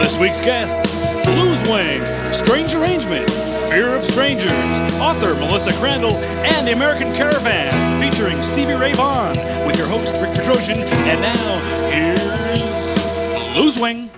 This week's guests, BluesWing, Strange Arrangement, Fear of Strangers, author Melissa Crandall, and the American Caravan, featuring Stevie Vaughan, with your host Rick Petrosian. And now, here's BluesWing.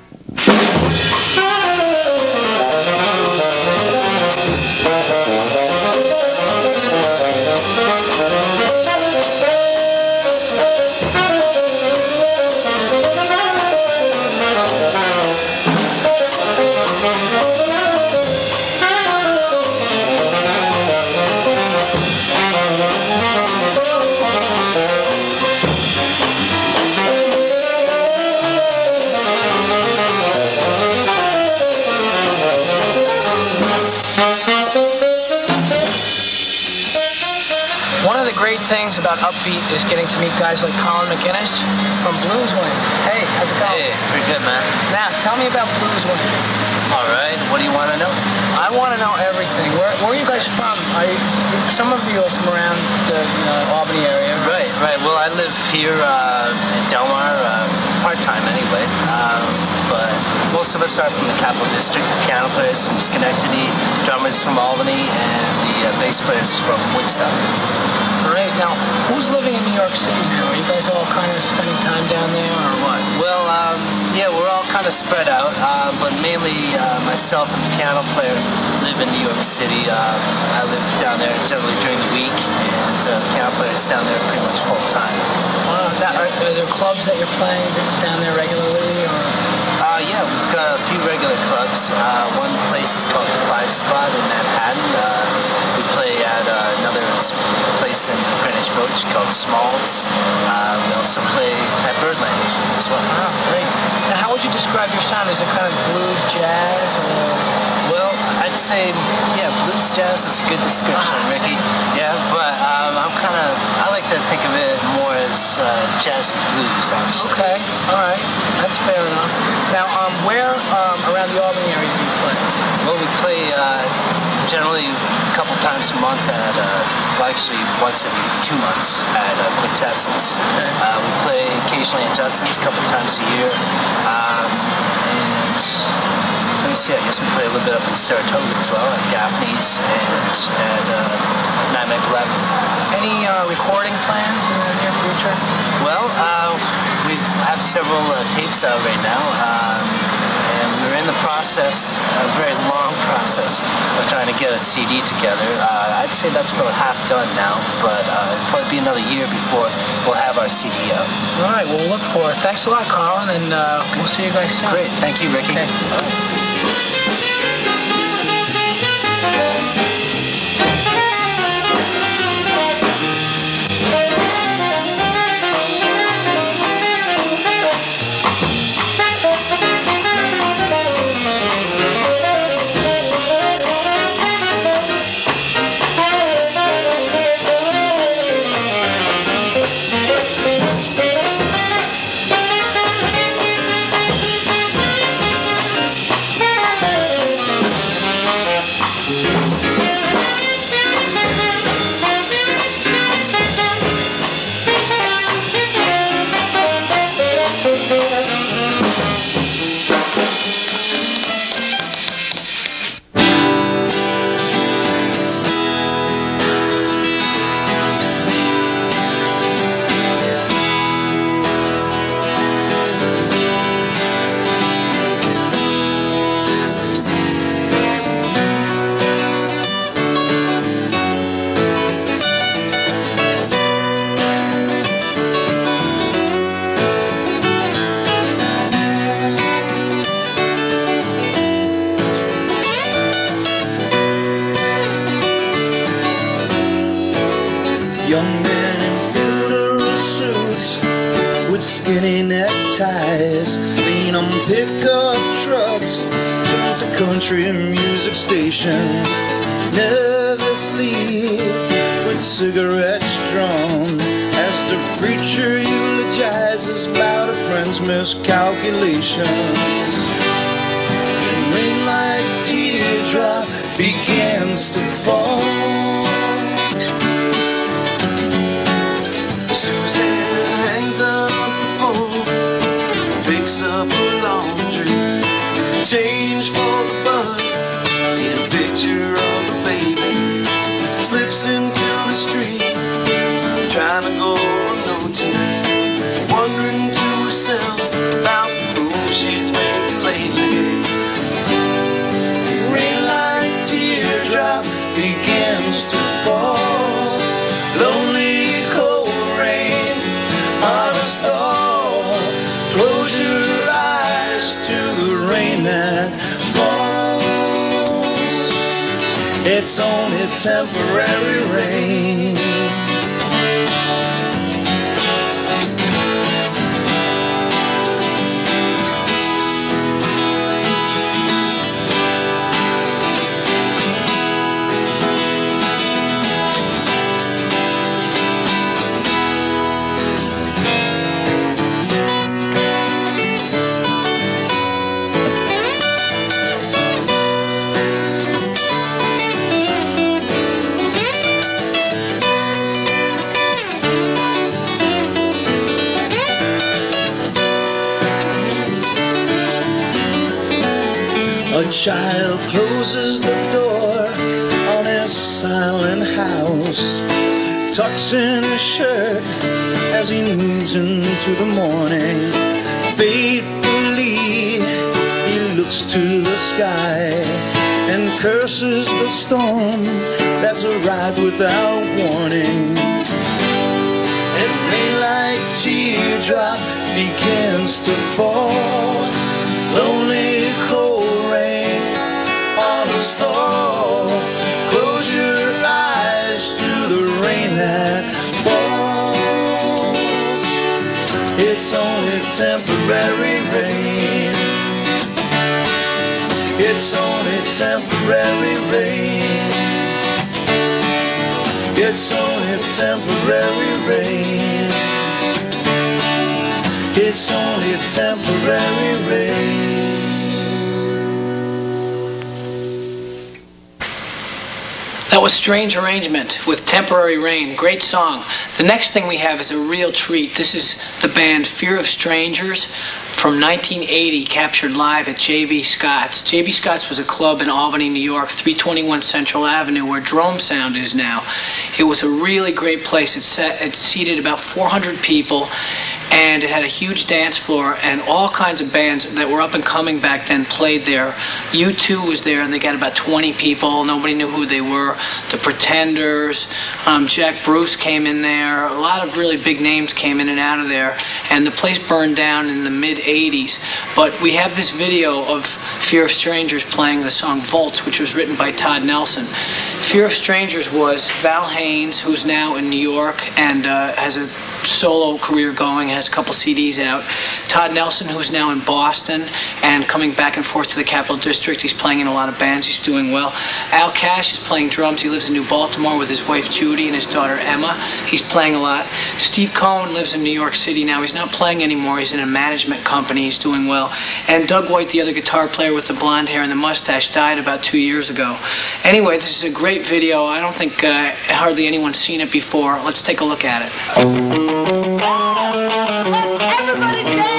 Things about Upbeat is getting to meet guys like Colin McGinnis from BluesWing. Hey, how's it going? Hey, pretty good, man. Now, tell me about BluesWing. All right, what do you want to know? I want to know everything. Where are you guys from? Some of you are from around the Albany area. Right. Well, I live here in Delmar, part-time anyway. But most of us are from the Capital District. Piano players from Schenectady, drummers from Albany, and the bass players from Woodstock. Great. Now, who's living in New York City now? Are you guys all kind of spending time down there, or what? Well, yeah, we're all kind of spread out, but mainly myself and the piano player live in New York City. I live down there generally during the week, and the piano player is down there pretty much full time. Are there clubs that you're playing down there regularly, or? Yeah, we've got a few regular clubs. One place is called the 5 Spot in Manhattan. We play at another place in Greenwich Village called Smalls. We also play at Birdland as well. Oh, great. Now, how would you describe your sound? Is it kind of blues, jazz, or? Well, I'd say, yeah, blues jazz is a good description, Ricky. Yeah, but I like to think of it more as jazz blues, actually. Okay, all right, that's fair enough. Now, where around the Albany area do you play? Well, we play generally a couple times a month at, well, actually once every 2 months at Quintessence. Okay. We play occasionally at Justin's a couple times a year. And let me see, I guess we play a little bit up in Saratoga as well, at Gaffney's and at 911. Any recording plans in the near future? Well, we have several tapes out right now, and we're in the process, a very long process, of trying to get a CD together. I'd say that's about half done now, but it'll probably be another year before we'll have our CD out. All right, we'll look for it. Thanks a lot, Colin, and we'll see you guys soon. Great, thank you, Ricky. Okay. All right. Young men in funeral suits with skinny neckties lean on pickup trucks to country music stations. Never sleep with cigarettes drawn as the preacher eulogizes about a friend's miscalculations. And rain like teardrops begins to fall. Susan hangs up the phone, picks up her laundry, change for the bus. Get a picture of the baby. Slips into the street, trying to go unnoticed, wondering to herself about the move she's making lately. Rain like teardrops begins to fall. Lonely cold rain on us all. Close your eyes to the rain that falls. It's only temporary rain. A child closes the door on his silent house, tucks in his shirt as he moves into the morning. Faithfully he looks to the sky and curses the storm that's arrived without warning. And rain like teardrops begins to fall. Lonely cold rain on us all. Close your eyes to the rain that falls. It's only temporary rain. It's only temporary rain. It's only temporary rain. It's only temporary rain. That was Strange Arrangement with Temporary Rain. Great song. The next thing we have is a real treat. This is the band Fear of Strangers from 1980, captured live at J.B. Scott's. J.B. Scott's was a club in Albany, New York, 321 Central Avenue, where Drome Sound is now. It was a really great place. It seated about 400 people, and it had a huge dance floor, and all kinds of bands that were up and coming back then played there. U2 was there, and they got about 20 people. Nobody knew who they were. The Pretenders, Jack Bruce came in there. A lot of really big names came in and out of there, and the place burned down in the mid-'80s. But we have this video of Fear of Strangers playing the song Volts, which was written by Todd Nelson. Fear of Strangers was Val Haynes, who's now in New York and has a solo career going, has a couple CDs out. Todd Nelson, who's now in Boston and coming back and forth to the Capital District. He's playing in a lot of bands. He's doing well. Al Cash is playing drums. He lives in New Baltimore with his wife Judy and his daughter Emma. He's playing a lot. Steve Cohen lives in New York City now. He's not playing anymore. He's in a management company. He's doing well. And Doug White, the other guitar player with the blonde hair and the mustache, died about 2 years ago. Anyway, this is a great video. I don't think hardly anyone's seen it before. Let's take a look at it. Everybody dance!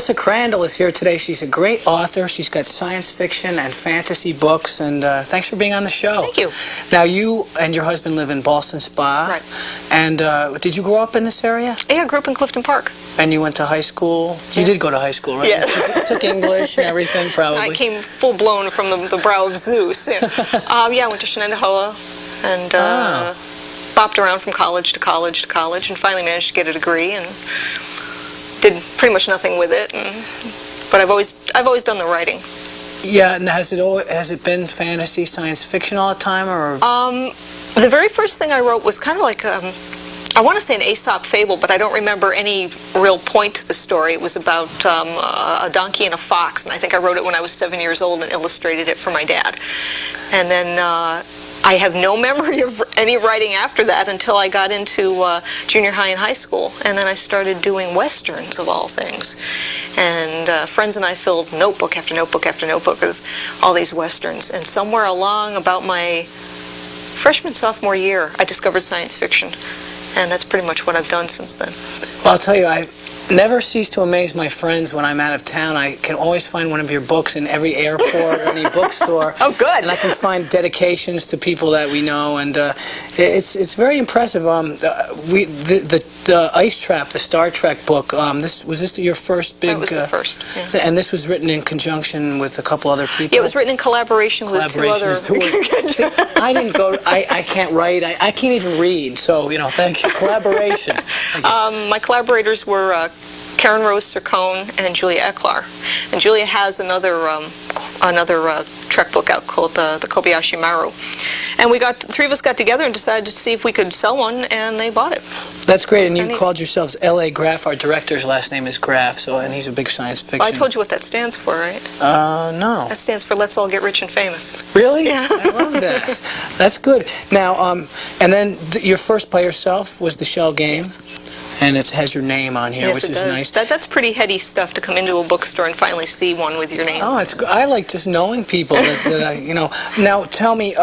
Melissa Crandall is here today. She's a great author. She's got science fiction and fantasy books, and thanks for being on the show. Thank you. Now, you and your husband live in Ballston Spa. Right. And did you grow up in this area? Yeah, I grew up in Clifton Park. And you went to high school? Yeah. You did go to high school, right? Yeah. You took English and everything, probably. I came full-blown from the brow of Zeus. Yeah, I went to Shenandoah and bopped around from college to college to college and finally managed to get a degree and did pretty much nothing with it. But I've always done the writing. Yeah, and has it been fantasy, science fiction all the time, or? The very first thing I wrote was kind of like I want to say an Aesop fable, but I don't remember any real point to the story. It was about a donkey and a fox, and I think I wrote it when I was 7 years old and illustrated it for my dad. And then I have no memory of any writing after that until I got into junior high and high school, and then I started doing westerns of all things. And friends and I filled notebook after notebook after notebook with all these westerns. And somewhere along about my freshman, sophomore year, I discovered science fiction. And that's pretty much what I've done since then. Well, I'll tell you, I never cease to amaze my friends when I'm out of town. I can always find one of your books in every airport or any bookstore. Oh, good. And I can find dedications to people that we know, and it's very impressive. The Ice Trap, the Star Trek book, was this your first big... That was the first, yeah. And this was written in conjunction with a couple other people? Yeah, it was written in collaboration with two other... See, I didn't go... I can't write. I can't even read, so, thank you. Collaboration. My collaborators were Karen Rose Sircone and Julia Eklar. And Julia has another Trek book out called the Kobayashi Maru. And the three of us got together and decided to see if we could sell one, and they bought it. That's great, and you called yourselves L.A. Graff. Our director's last name is Graff, and he's a big science fiction. Well, I told you what that stands for, right? No. That stands for Let's All Get Rich and Famous. Really? Yeah. I love that. That's good. Now, and then your first by yourself was the Shell Game. Yes. And it has your name on here, Yes, which is does. nice. That's pretty heady stuff to come into a bookstore and finally see one with your name. Oh, it's good. I like just knowing people that Now, tell me,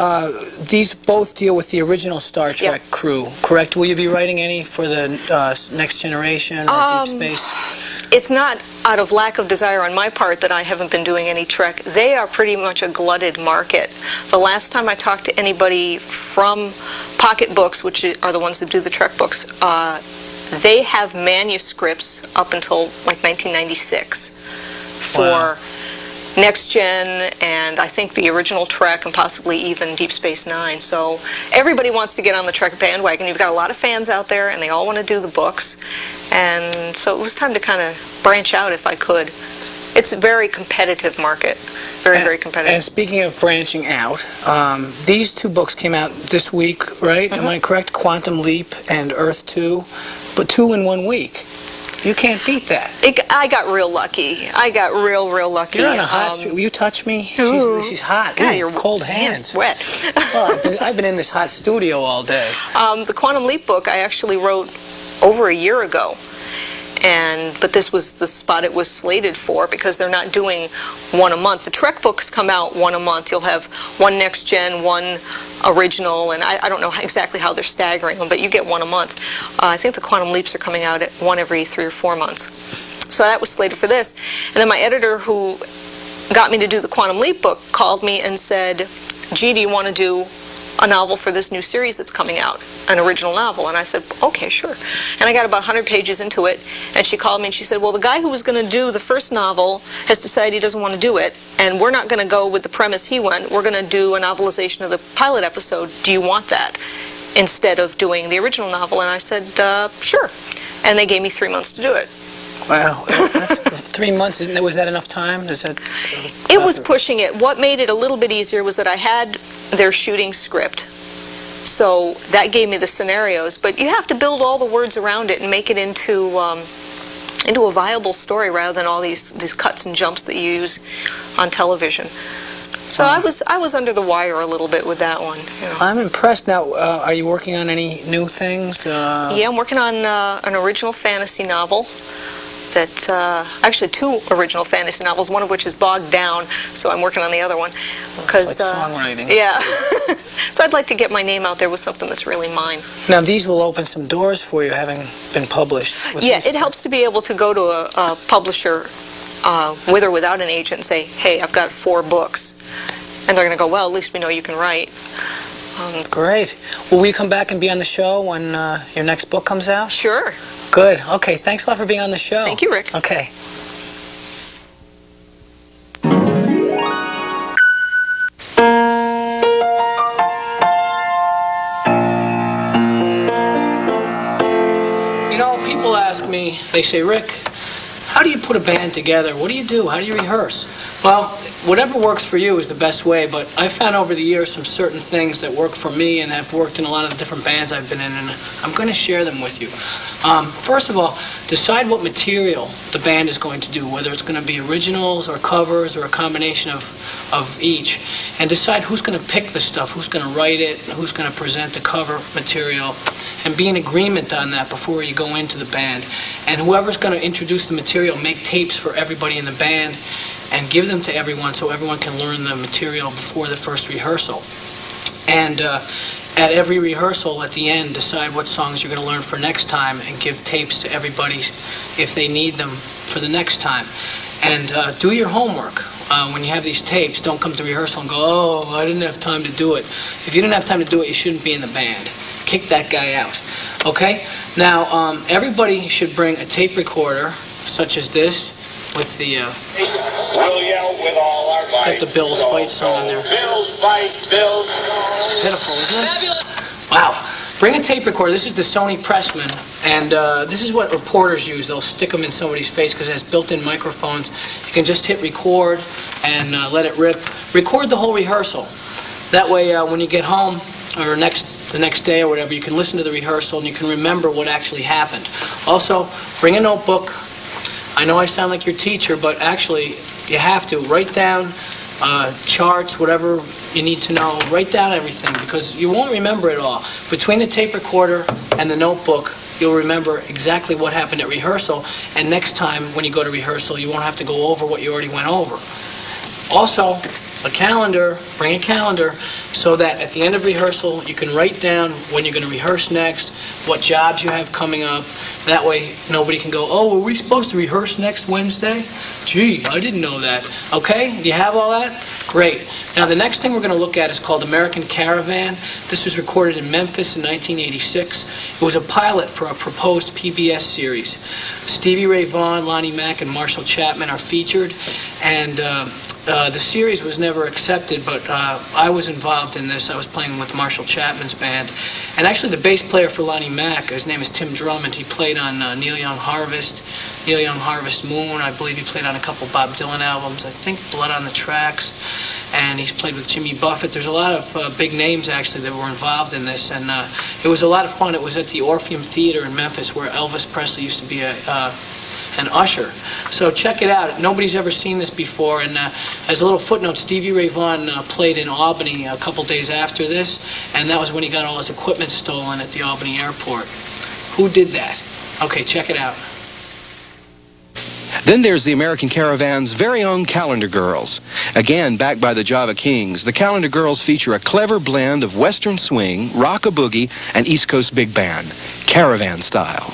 these both deal with the original Star Trek crew, correct? Will you be writing any for the Next Generation or Deep Space? It's not out of lack of desire on my part that I haven't been doing any Trek. They are pretty much a glutted market. The last time I talked to anybody from Pocket Books, which are the ones that do the Trek books, they have manuscripts up until like 1996 for Next Gen and I think the original Trek and possibly even Deep Space Nine. So everybody wants to get on the Trek bandwagon. You've got a lot of fans out there and they all want to do the books. And so it was time to kind of branch out if I could. It's a very competitive market. Very competitive. And speaking of branching out, these two books came out this week, right? Am I correct? Quantum Leap and Earth 2, but 2 in 1 week. You can't beat that. I got real lucky. I got real lucky. You're on a hot street. Will you touch me? She's hot. Yeah, Ooh, your cold hands. wet. Well, I've been in this hot studio all day. The Quantum Leap book I actually wrote over a year ago. But this was the spot it was slated for because they're not doing one a month. The Trek books come out one a month. You'll have one Next Gen, one original, and I don't know exactly how they're staggering them, but you get one a month. I think the Quantum Leaps are coming out at one every 3 or 4 months. So that was slated for this. And then my editor who got me to do the Quantum Leap book called me and said, gee, do you want to do a novel for this new series that's coming out, an original novel? And I said, okay, sure. And I got about 100 pages into it, and she called me and she said, well, the guy who was going to do the first novel has decided he doesn't want to do it, and we're not going to go with the premise he went. We're going to do a novelization of the pilot episode. Do you want that instead of doing the original novel? And I said, sure. And they gave me 3 months to do it. Wow, that's 3 months. Was that enough time? It was pushing it. What made it a little bit easier was that I had their shooting script. So that gave me the scenarios. But you have to build all the words around it and make it into a viable story rather than all these cuts and jumps that you use on television. So I was under the wire a little bit with that one. I'm impressed. Now, are you working on any new things? Yeah, I'm working on an original fantasy novel. Actually 2 original fantasy novels, one of which is bogged down, so I'm working on the other one. It's like songwriting. Yeah. So I'd like to get my name out there with something that's really mine. Now, these will open some doors for you, having been published. Yeah, it helps to be able to go to a publisher with or without an agent, and say, hey, I've got 4 books. And they're going to go, well, at least we know you can write. Great. Will you come back and be on the show when your next book comes out? Sure. Good. Okay, thanks a lot for being on the show. Thank you, Rick. Okay. You know, people ask me, they say, Rick, how do you put a band together? What do you do? How do you rehearse? Well, whatever works for you is the best way, but I've found over the years some certain things that work for me and have worked in a lot of the different bands I've been in, and I'm going to share them with you. First of all, decide what material the band is going to do, whether it's going to be originals or covers or a combination of each, and decide who's going to pick the stuff, who's going to write it, who's going to present the cover material, and be in agreement on that before you go into the band. And whoever's going to introduce the material, make tapes for everybody in the band and give them to everyone so everyone can learn the material before the first rehearsal. And at every rehearsal, at the end, decide what songs you're going to learn for next time and give tapes to everybody if they need them for the next time. And do your homework. When you have these tapes, don't come to rehearsal and go, oh, I didn't have time to do it. If you didn't have time to do it, you shouldn't be in the band. Kick that guy out. Okay? Now, everybody should bring a tape recorder, such as this, with the We'll yell with all our might. got the Bills fight song on there. Bills fight, Bills. It's pitiful, isn't it? Wow. Bring a tape recorder. This is the Sony Pressman, and this is what reporters use. They'll stick them in somebody's face because it has built-in microphones. You can just hit record and let it rip. Record the whole rehearsal. That way, when you get home or the next day or whatever, you can listen to the rehearsal and you can remember what actually happened. Also, bring a notebook. I know I sound like your teacher, but actually, you have to. Write down charts, whatever you need to know. Write down everything, because you won't remember it all. Between the tape recorder and the notebook, you'll remember exactly what happened at rehearsal, and next time when you go to rehearsal, you won't have to go over what you already went over. Also, a calendar. Bring a calendar so that at the end of rehearsal, you can write down when you're going to rehearse next, what jobs you have coming up. That way, nobody can go, oh, were we supposed to rehearse next Wednesday? Gee, I didn't know that. Okay, do you have all that? Great. Now, the next thing we're going to look at is called American Caravan. This was recorded in Memphis in 1986. It was a pilot for a proposed PBS series. Stevie Ray Vaughan, Lonnie Mack, and Marshall Chapman are featured, and the series was never accepted, but I was involved in this. I was playing with Marshall Chapman's band. And actually, the bass player for Lonnie Mack, his name is Tim Drummond. He played on Neil Young Harvest, Neil Young Harvest Moon. I believe he played on a couple Bob Dylan albums. I think Blood on the Tracks. And he's played with Jimmy Buffett. There's a lot of big names, actually, that were involved in this. And it was a lot of fun. It was at the Orpheum Theater in Memphis, where Elvis Presley used to be an usher. So check it out. Nobody's ever seen this before. And as a little footnote, Stevie Ray Vaughan played in Albany a couple days after this, and that was when he got all his equipment stolen at the Albany airport. Who did that? Okay, check it out. Then there's the American Caravan's very own Calendar Girls. Again, backed by the Java Kings, the Calendar Girls feature a clever blend of Western swing, rock-a-boogie, and East Coast big band, Caravan style.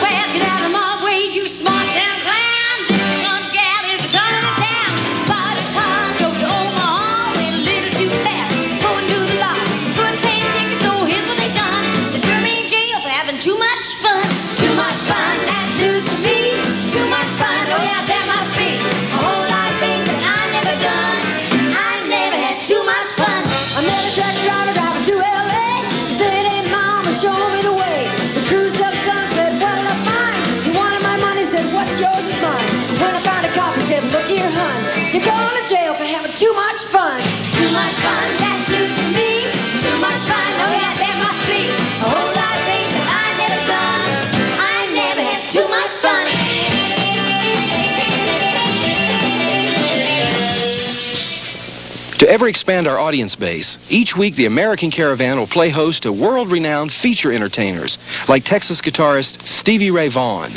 Well, get out of my way, you small town clown. One gal is the turn of the town. Bought a car, drove to Omaha, went a little too fast. Going to the law, couldn't pay the ticket, so here's what they done. They threw me in jail for having too much fun. Too much fun, that's news to me. Too much fun, oh yeah, there must be a whole lot of things that I never done. I never had too much fun. I met a truck driver driving to L.A. She said, hey mama, show me the way. The cruised up son said, what did I find? He wanted my money, said, what's yours is mine. When I found a cop, he said, look here, hun, you're going to jail for having too much fun. Too much fun, that's news to me. Too much fun, oh yeah, there must be a whole lot of things that I never done. I never had too much fun. To ever expand our audience base, each week the American Caravan will play host to world-renowned feature entertainers like Texas guitarist Stevie Ray Vaughan.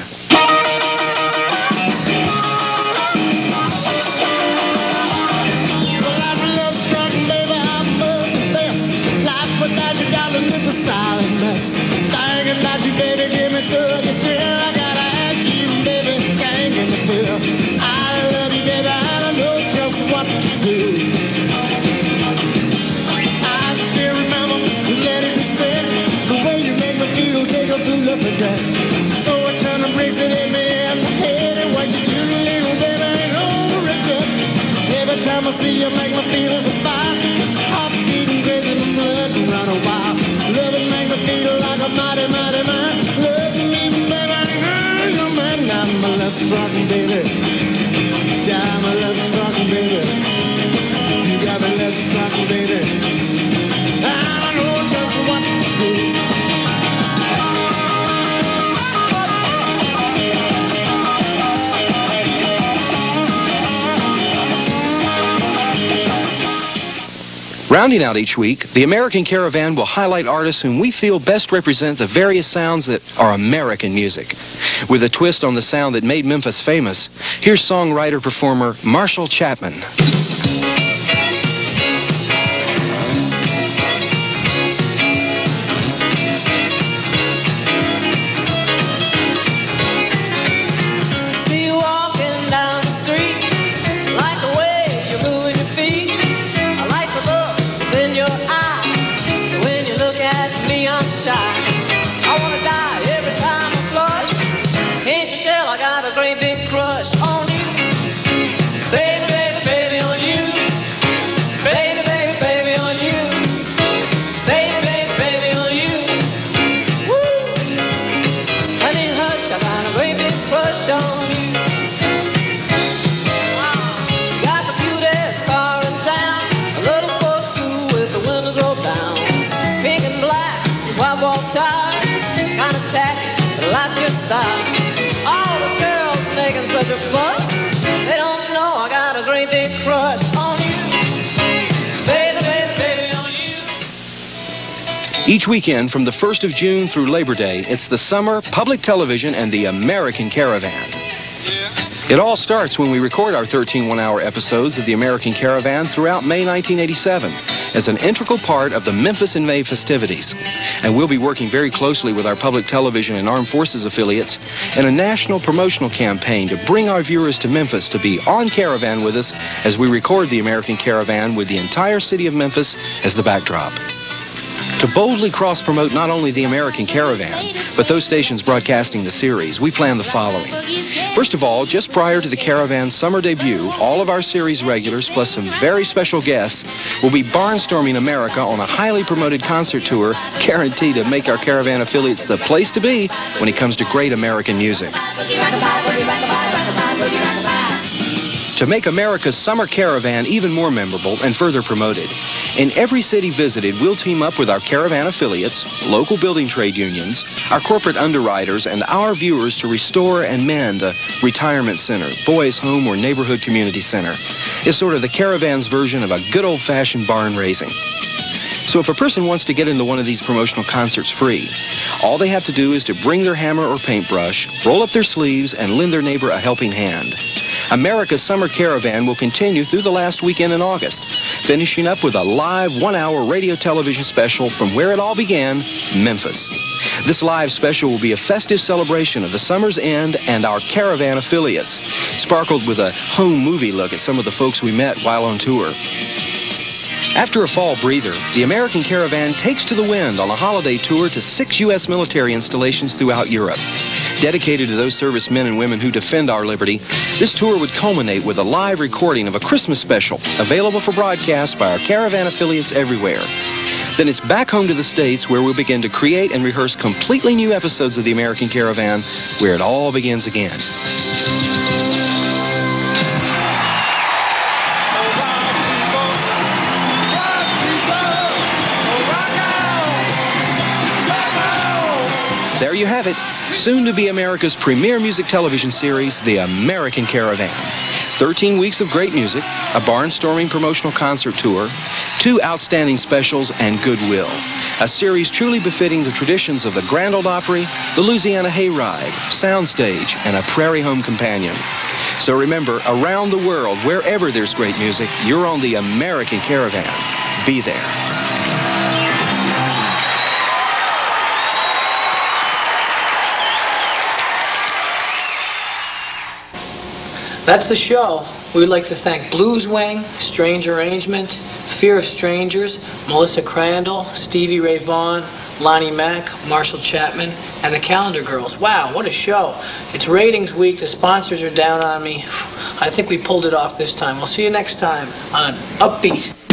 I love's rockin', baby. Yeah, my love's rockin', baby. You got my love's rockin', baby. I know just what to do. Rounding out each week, the American Caravan will highlight artists whom we feel best represent the various sounds that are American music. With a twist on the sound that made Memphis famous, here's songwriter-performer Marshall Chapman. Such a fuss, they don't know I got a great big crush on you. Baby, baby, baby, on you. Each weekend from the 1st of June through Labor Day, it's the summer, public television, and the American Caravan. It all starts when we record our 13 one-hour episodes of the American Caravan throughout May 1987 as an integral part of the Memphis in May festivities. And we'll be working very closely with our public television and armed forces affiliates in a national promotional campaign to bring our viewers to Memphis to be on Caravan with us as we record the American Caravan with the entire city of Memphis as the backdrop. To boldly cross-promote not only the American Caravan, but those stations broadcasting the series, we plan the following. First of all, just prior to the Caravan's summer debut, all of our series regulars, plus some very special guests, will be barnstorming America on a highly promoted concert tour guaranteed to make our Caravan affiliates the place to be when it comes to great American music. To make America's summer Caravan even more memorable and further promoted, in every city visited, we'll team up with our Caravan affiliates, local building trade unions, our corporate underwriters, and our viewers to restore and mend a retirement center, boys' home, or neighborhood community center. It's sort of the Caravan's version of a good old-fashioned barn raising. So if a person wants to get into one of these promotional concerts free, all they have to do is to bring their hammer or paintbrush, roll up their sleeves, and lend their neighbor a helping hand. America's Summer Caravan will continue through the last weekend in August, finishing up with a live one-hour radio television special from where it all began, Memphis. This live special will be a festive celebration of the summer's end and our Caravan affiliates, sparkled with a home movie look at some of the folks we met while on tour. After a fall breather, the American Caravan takes to the wind on a holiday tour to 6 U.S. military installations throughout Europe. Dedicated to those servicemen and women who defend our liberty, this tour would culminate with a live recording of a Christmas special available for broadcast by our Caravan affiliates everywhere. Then it's back home to the States where we'll begin to create and rehearse completely new episodes of the American Caravan where it all begins again. There you have it. Soon to be America's premier music television series, The American Caravan. 13 weeks of great music, a barnstorming promotional concert tour, 2 outstanding specials, and goodwill. A series truly befitting the traditions of the Grand Ole Opry, the Louisiana Hayride, Soundstage, and a Prairie Home Companion. So remember, around the world, wherever there's great music, you're on The American Caravan. Be there. That's the show. We'd like to thank BluesWing, Strange Arrangement, Fear of Strangers, Melissa Crandall, Stevie Ray Vaughan, Lonnie Mack, Marshall Chapman, and the Calendar Girls. Wow, what a show. It's ratings week. The sponsors are down on me. I think we pulled it off this time. We'll see you next time on Upbeat.